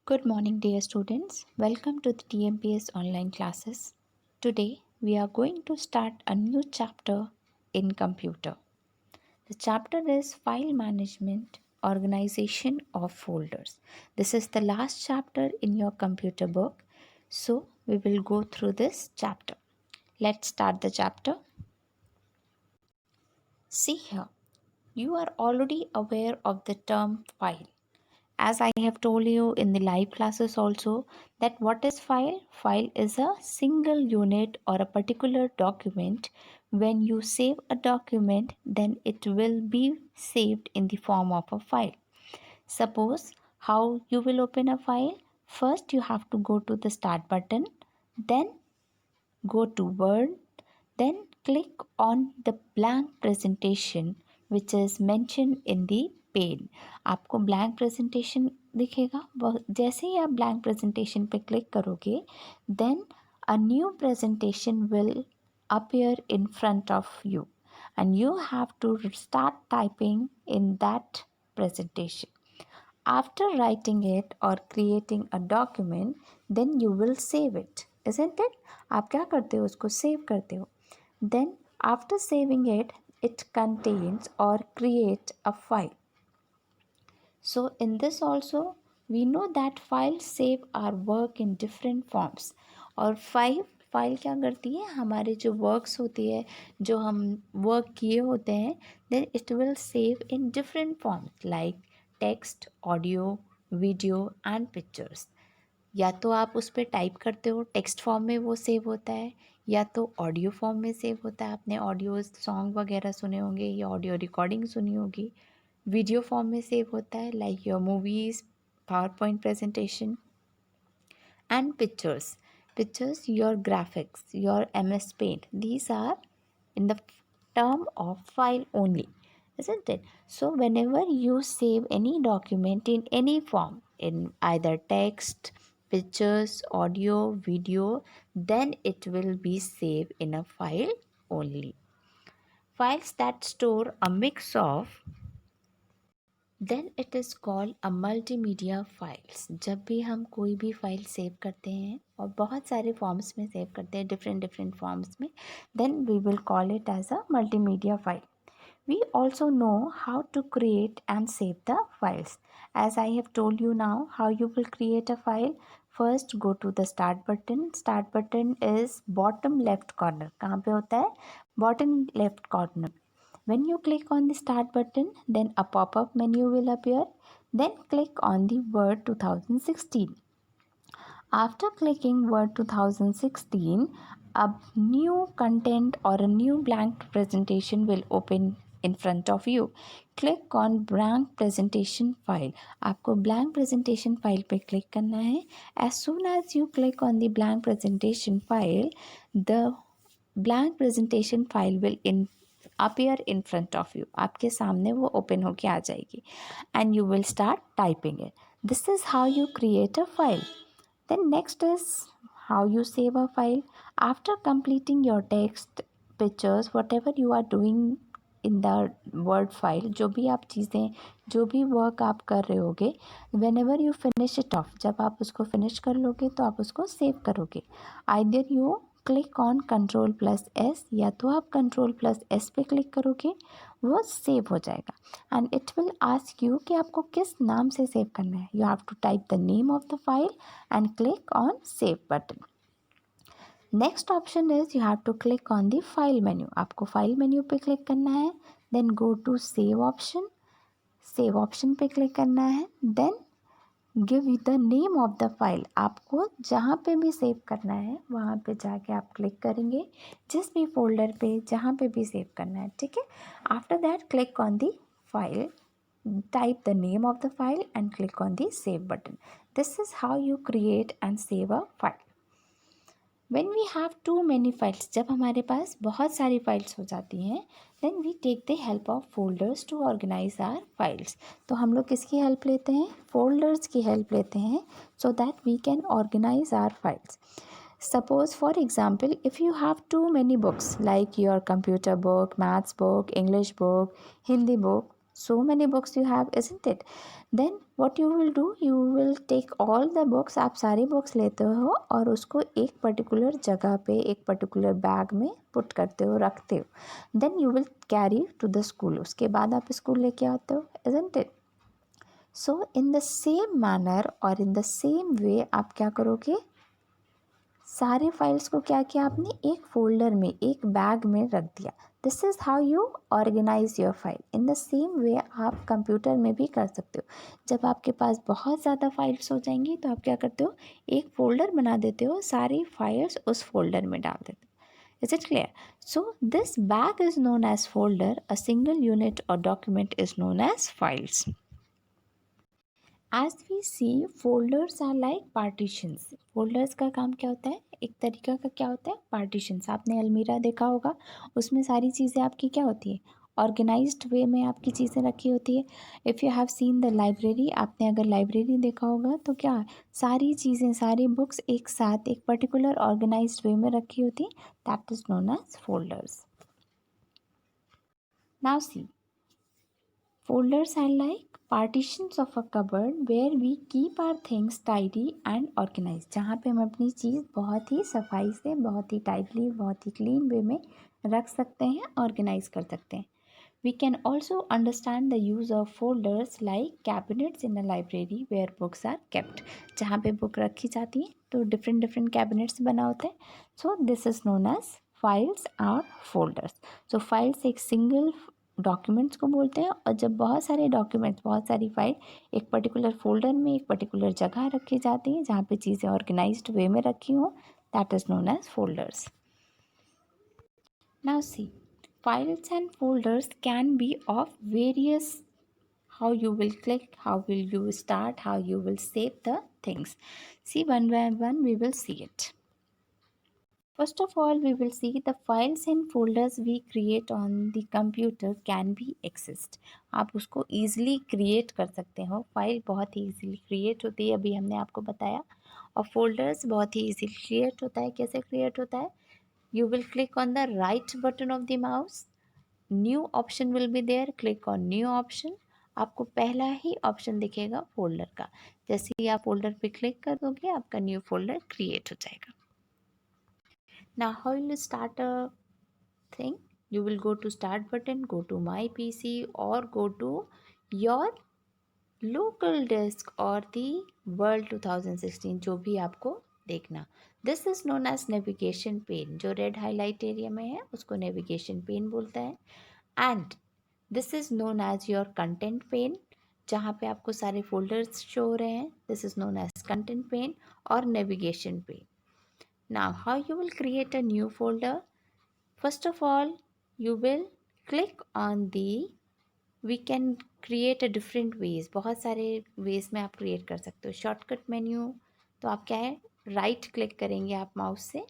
Good morning, dear students. Welcome to the TMPS online classes. Today, we are going to start a new chapter in computer. The chapter is File Management, Organization of Folders. This is the last chapter in your computer book. So, we will go through this chapter. Let's start the chapter. See here, you are already aware of the term file. As I have told you in the live classes also, that what is file? File is a single unit or a particular document. When you save a document, then it will be saved in the form of a file. Suppose how you will open a file. First you have to go to the start button, then go to Word, then click on the blank presentation which is mentioned in the pane. आपको blank presentation दिखेगा, जैसे ही आप blank presentation पे click करोगे, then a new presentation will appear in front of you and you have to start typing in that presentation. After writing it or creating a document, then you will save it, isn't it? आप क्या करते हो, उसको save करते हो. Then after saving it, it contains or create a file. So in this also, we know that files save our work in different forms. और file क्या करती है, हमारे जो वर्क्स होती है, जो हम वर्क किए होते हैं, then it will save in different forms like text, audio, video and pictures. या तो आप उस पर टाइप करते हो, टेक्स्ट फॉर्म में वो सेव होता है, या तो ऑडियो फॉर्म में सेव होता है. आपने ऑडियो सॉन्ग वगैरह सुने होंगे या ऑडियो रिकॉर्डिंग सुनी होगी. वीडियो फॉर्म में सेव होता है, like your movies, power point presentation and pictures your graphics, your MS Paint. These are in the term of file only, isn't it? So whenever you save any document in any form, in either text, pictures, audio, video, then it will be saved in a file only. Files that store a mix of, then it is called a multimedia files. जब भी हम कोई भी file save करते हैं और बहुत सारे फॉर्म्स में सेव करते हैं, डिफरेंट फॉर्म्स में, then we will call it as a multimedia file. We also know how to create and save the files. As I have told you now how you will create a file. First go to the start button. Start button is bottom left corner. कहाँ पे होता है? Bottom left corner. When you click on the start button, then a pop-up menu will appear. Then click on the Word 2016. After clicking Word 2016, a new content or a new blank presentation will open in front of you. Click on blank presentation file. आपको blank presentation file पे click करना है. As soon as you click on the blank presentation file, the blank presentation file will appear in front of you. आपके सामने वो open होके आ जाएगी and you will start typing it. This is how you create a file. Then next is how you save a file. After completing your text, pictures, whatever you are doing in the word file, जो भी आप चीज़ें, जो भी work आप कर रहे होगे, whenever you finish it off, जब आप उसको फिनिश कर लोगे तो आप उसको सेव करोगे. Either you click on Ctrl+S, या तो आप Ctrl+S पे क्लिक करोगे, वो सेव हो जाएगा and it will ask you कि आपको किस नाम से सेव करना है. You have to type the name of the file and click on save button. Next option is you have to click on the file menu. आपको file menu पे click करना है, then go to save option पे click करना है, then give the name of the file. आपको जहाँ पे भी सेव करना है वहाँ पे जाके आप क्लिक करेंगे, जिस भी फोल्डर पे जहाँ पे भी सेव करना है, ठीक है. After that click on the file, type the name of the file and click on the save button. This is how you create and save a file. When we have too many files, जब हमारे पास बहुत सारी files हो जाती हैं, then we take the help of folders to organize our files. तो हम लोग किसकी हेल्प लेते हैं? फोल्डर्स की हेल्प लेते हैं so that we can organize our files. Suppose for example, if you have too many books like your computer book, maths book, English book, Hindi book, So many books you have, isn't it? Then what you will do, you will take all the books, आप सारी books लेते हो और उसको एक particular जगह पे एक particular bag में put करते हो, रखते हो. Then you will carry to the school. उसके बाद आप school लेके आते हो, isn't it? So in the same manner और in the same way आप क्या करोगे, सारे फाइल्स को क्या किया आपने, एक फोल्डर में, एक बैग में रख दिया. This is how you organize your file. In the same way आप कंप्यूटर में भी कर सकते हो. जब आपके पास बहुत ज़्यादा फाइल्स हो जाएंगी तो आप क्या करते हो, एक फोल्डर बना देते हो, सारी फाइल्स उस फोल्डर में डाल देते हो. Is it clear? So this bag is known as folder. A single unit or document is known as files. As we see, folders are like partitions. Folders का काम क्या होता है, एक तरीका का क्या होता है, partitions. आपने अलमीरा देखा होगा, उसमें सारी चीज़ें आपकी क्या होती है, ऑर्गेनाइज्ड वे में आपकी चीज़ें रखी होती है. If you have seen the library, आपने अगर लाइब्रेरी देखा होगा तो क्या, सारी चीज़ें, सारी बुक्स एक साथ एक पर्टिकुलर ऑर्गेनाइज्ड वे में रखी होती है. That is known as folders. Now see, folders are like partitions of a cupboard where we keep our things tidy and organized. जहाँ पे हम अपनी चीज़ बहुत ही सफाई से, बहुत ही टाइटली, बहुत ही क्लीन वे में रख सकते हैं, ऑर्गेनाइज कर सकते हैं. We can also understand the use of folders like cabinets in a library where books are kept. जहाँ पे बुक रखी जाती है तो डिफरेंट डिफरेंट कैबिनेट्स बना होता है. So this is known as files और फोल्डर्स. सो फाइल्स एक सिंगल डॉक्यूमेंट्स को बोलते हैं, और जब बहुत सारे डॉक्यूमेंट्स, बहुत सारी फाइल एक पर्टिकुलर फोल्डर में, एक पर्टिकुलर जगह रखी जाती हैं जहाँ पे चीज़ें ऑर्गेनाइज्ड वे में रखी हों, that is known as folders. Now see, files and folders can be of various, how you will click, how will you start, how you will save the things. See, one by one we will see it. First of all, we will see the files and folders we create on the computer can be accessed. आप उसको easily create कर सकते हो. File बहुत ही easily create होती है, अभी हमने आपको बताया. और folders बहुत ही easily create होता है. कैसे create होता है? You will click on the right button of the mouse. New option will be there, click on new option. आपको पहला ही ऑप्शन दिखेगा फोल्डर का. जैसे ही आप फोल्डर पे क्लिक कर दोगे, आपका न्यू फोल्डर क्रिएट हो जाएगा. Now how will start a thing, you will go to start button, go to my PC or go to your local disk or the world 2016, जो भी आपको देखना. This is known as navigation pane. जो red highlight area में है उसको navigation pane बोलता है. And this is known as your content pane, जहाँ पे आपको सारे फोल्डर्स शो हो रहे हैं. This is known as content pane और navigation pane. Now how you will create a new folder. First of all, you will click on the, we can create a different ways. बहुत सारे ways में आप create कर सकते हो. Shortcut menu, तो आप क्या है, राइट क्लिक करेंगे आप माउस से,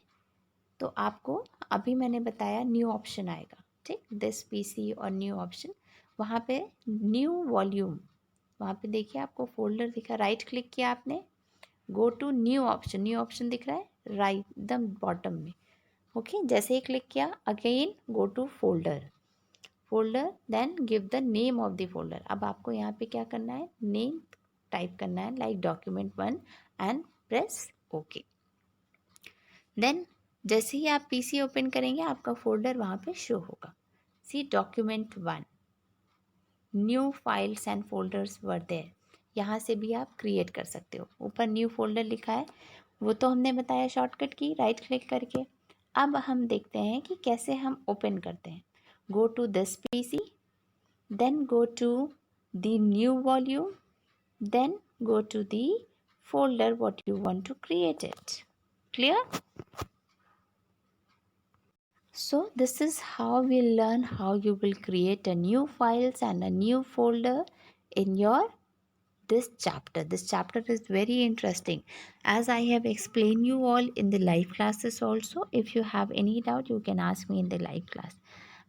तो आपको अभी मैंने बताया न्यू ऑप्शन आएगा. ठीक, दिस पीसी और न्यू ऑप्शन, वहाँ पे न्यू वॉल्यूम, वहाँ पे देखिए आपको फोल्डर दिखा, राइट क्लिक किया आपने, go to new option, new option दिख रहा है राइट एकदम बॉटम में. ओके, जैसे ही क्लिक किया, again go to folder, folder then give the name of the folder. अब आपको यहाँ पे क्या करना है, नेम टाइप करना है, like document1 and press okay. Then जैसे ही आप पीसी ओपन करेंगे, आपका फोल्डर वहाँ पे शो होगा. See, document1, new files and folders were there. यहाँ से भी आप क्रिएट कर सकते हो. ऊपर न्यू फोल्डर लिखा है, वो तो हमने बताया शॉर्टकट की, राइट क्लिक करके. अब हम देखते हैं कि कैसे हम ओपन करते हैं. Go to this PC, then go to the new volume, then go to the folder what you want to create it. Clear? So this is how we learn how you will create a new files and a new folder in your this chapter. This chapter is very interesting, as I have explained you all in the live classes also. If you have any doubt, you can ask me in the live class.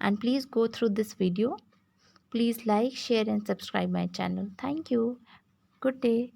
And please go through this video. Please like, share and subscribe my channel. Thank you. Good day.